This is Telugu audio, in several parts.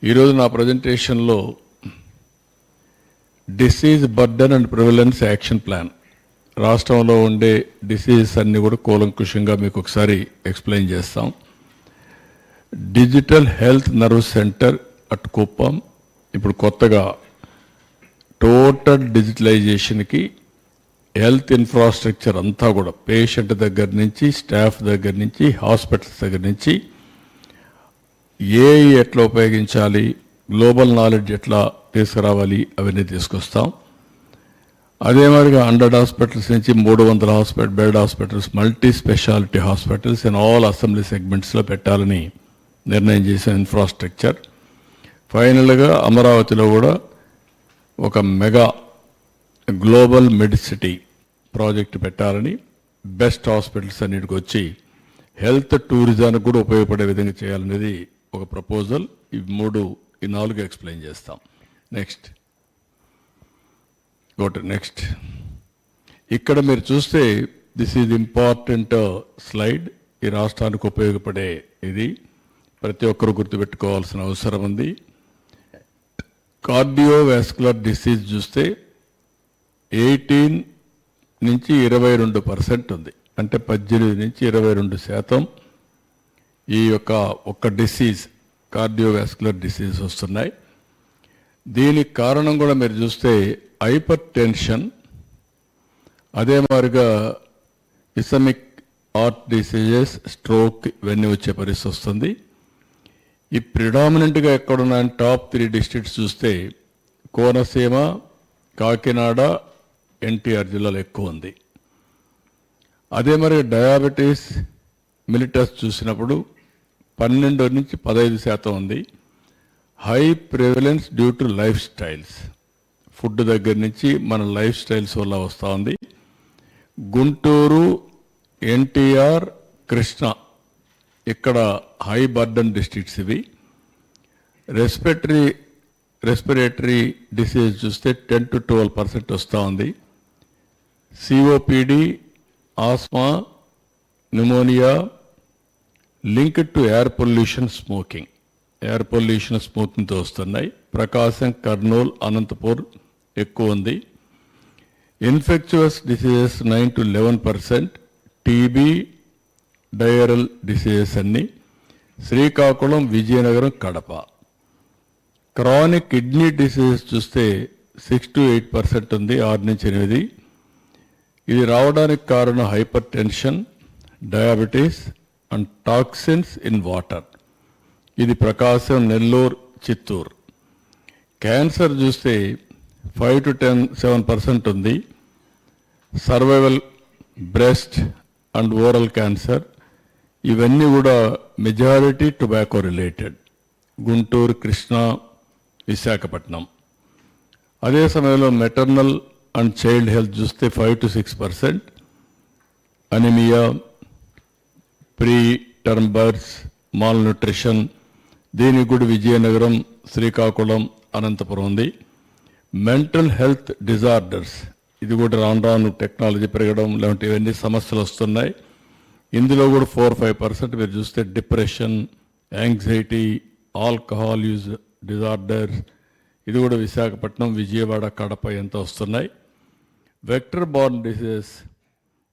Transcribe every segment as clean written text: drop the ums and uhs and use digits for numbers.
ఈరోజు నా ప్రజెంటేషన్లో disease burden and prevalence action plan రాష్ట్రంలో ఉండే డిసీజెస్ అన్నీ కూడా కూలంకుషంగా మీకు ఒకసారి ఎక్స్ప్లెయిన్ చేస్తాం. Digital health nerve centre at Kuppam ఇప్పుడు కొత్తగా టోటల్ డిజిటలైజేషన్కి హెల్త్ ఇన్ఫ్రాస్ట్రక్చర్ అంతా కూడా పేషెంట్ దగ్గర నుంచి స్టాఫ్ దగ్గర నుంచి హాస్పిటల్స్ దగ్గర నుంచి ఏఐ ఎట్లా ఉపయోగించాలి, గ్లోబల్ నాలెడ్జ్ ఎట్లా తీసుకురావాలి అవన్నీ తీసుకొస్తాం. అదే మాదిరిగా 100 హాస్పిటల్స్ నుంచి 300 bed hospitals, multi specialty hospitals in all assembly సెగ్మెంట్స్లో పెట్టాలని నిర్ణయం చేసిన ఇన్ఫ్రాస్ట్రక్చర్. ఫైనల్గా అమరావతిలో కూడా ఒక మెగా గ్లోబల్ మెడిసిటీ ప్రాజెక్ట్ పెట్టాలని, బెస్ట్ హాస్పిటల్స్ అన్నిటికి వచ్చి హెల్త్ టూరిజానికి కూడా ఉపయోగపడే విధంగా చేయాలనేది ఒక ప్రపోజల్. ఈ 4 ఎక్స్ప్లెయిన్ చేస్తాం. నెక్స్ట్ నెక్స్ట్ ఇక్కడ మీరు చూస్తే దిస్ ఈజ్ ఇంపార్టెంట్ స్లైడ్. ఈ రాష్ట్రానికి ఉపయోగపడే ఇది ప్రతి ఒక్కరూ గుర్తుపెట్టుకోవాల్సిన అవసరం ఉంది. కార్డియోవాస్కులర్ డిసీజ్ చూస్తే 18 నుంచి 22% ఉంది. అంటే 18 నుంచి 22% ఈ ఒక్క డిసీజ్ కార్డియోవాస్కులర్ డిసీజ్ వస్తున్నాయి. దీనికి కారణం కూడా మీరు చూస్తే హైపర్ టెన్షన్, అదే మాదిరిగా ఇసమిక్ హార్ట్ డిసీజెస్, స్ట్రోక్ ఇవన్నీ వచ్చే పరిస్థితి వస్తుంది. ఈ ప్రిడామినెంట్గా ఎక్కడున్న టాప్ 3 డిస్ట్రిక్ట్స్ చూస్తే కోనసీమ, కాకినాడ, ఎన్టీఆర్ జిల్లాలో ఎక్కువ ఉంది. అదే మరి డయాబెటీస్ మిలిటస్ చూసినప్పుడు 12 నుంచి 15% ఉంది. High prevalence due to life styles, food దగ్గర నుంచి మన లైఫ్ స్టైల్స్ వల్ల వస్తూ ఉంది. గుంటూరు, ఎన్టీఆర్, కృష్ణ ఇక్కడ హై బర్డన్ డిస్ట్రిక్ట్స్ ఇవి. రెస్పిరేటరీ డిసీజ్ చూస్తే 10 to 12% వస్తూ ఉంది. COPD, asthma, pneumonia linked to air pollution, స్మోకింగ్తో వస్తున్నాయి. ప్రకాశం, కర్నూలు, అనంతపూర్ ఎక్కువ ఉంది. Infectious diseases 9 to 11%, TB, diarrhoeal diseases అన్ని Srikakulam, Vizianagaram, Kadapa. Chronic kidney diseases చూస్తే 6 to 8% ఉంది, 6 నుంచి 8. ఇది రావడానికి కారణం hyper tension, diabetes and toxins in water. ఇది ప్రకాశం, నెల్లూరు, చిత్తూరు. క్యాన్సర్ చూస్తే 5 to 7% ఉంది. Survival, breast and oral cancer ఇవన్నీ కూడా majority tobacco related. Guntur, Krishna, Visakhapatnam. అదే సమయంలో మెటర్నల్ అండ్ చైల్డ్ హెల్త్ చూస్తే 5 to 6%. Anaemia, pre term births, mall nutrition దీనికి కూడా విజయనగరం, శ్రీకాకుళం, అనంతపురం ఉంది. మెంటల్ హెల్త్ డిజార్డర్స్ ఇది కూడా రాను టెక్నాలజీ పెరగడం లేదంటే ఇవన్నీ సమస్యలు వస్తున్నాయి. ఇందులో కూడా 4-5% మీరు చూస్తే depression, anxiety, alcohol use disorders ఇది కూడా విశాఖపట్నం, విజయవాడ, కడప ఎంత వస్తున్నాయి. వెక్టర్ బార్న్ డిసీజెస్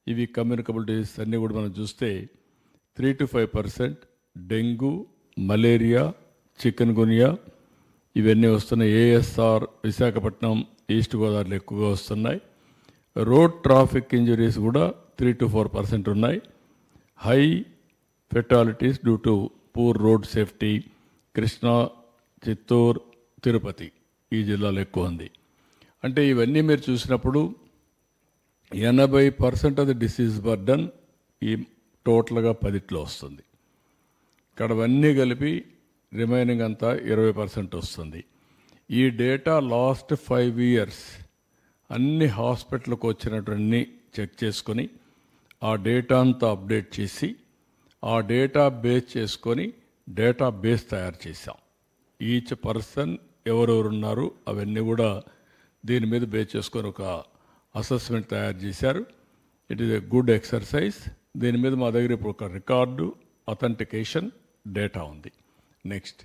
ఇవి కమ్యూనికబుల్ డిసీజెస్ అన్నీ కూడా మనం చూస్తే 3 to 5%. డెంగ్యూ, మలేరియా, చికెన్ గునియా ఇవన్నీ వస్తున్నాయి. ఏఎస్ఆర్, విశాఖపట్నం, ఈస్ట్ గోదావరిలో ఎక్కువగా వస్తున్నాయి. రోడ్ ట్రాఫిక్ ఇంజరీస్ కూడా 3 to 4% ఉన్నాయి. High fatalities due to poor road safety, Krishna, Chittoor, Tirupati ఈ జిల్లాలో ఎక్కువ ఉంది. అంటే ఇవన్నీ మీరు చూసినప్పుడు 80% ఆఫ్ ది డిసీజ్ బర్డన్ ఈ టోటల్గా 10లో వస్తుంది. ఇక్కడ అవన్నీ కలిపి రిమైనింగ్ అంతా 20% వస్తుంది. ఈ డేటా లాస్ట్ 5 years అన్ని హాస్పిటల్కి వచ్చినటువంటి చెక్ చేసుకొని ఆ డేటా అంతా అప్డేట్ చేసి ఆ డేటా బేస్ చేసుకొని డేటా బేస్ తయారు చేశాం. ఈచ్ పర్సన్ ఎవరెవరు ఉన్నారు అవన్నీ కూడా దీని మీద బేస్ చేసుకొని ఒక అసెస్మెంట్ తయారు చేశారు. It is a good exercise. దీని మీద మా దగ్గర ఇప్పుడు ఒక రికార్డు అథెంటికేషన్ డేటా ఉంది. నెక్స్ట్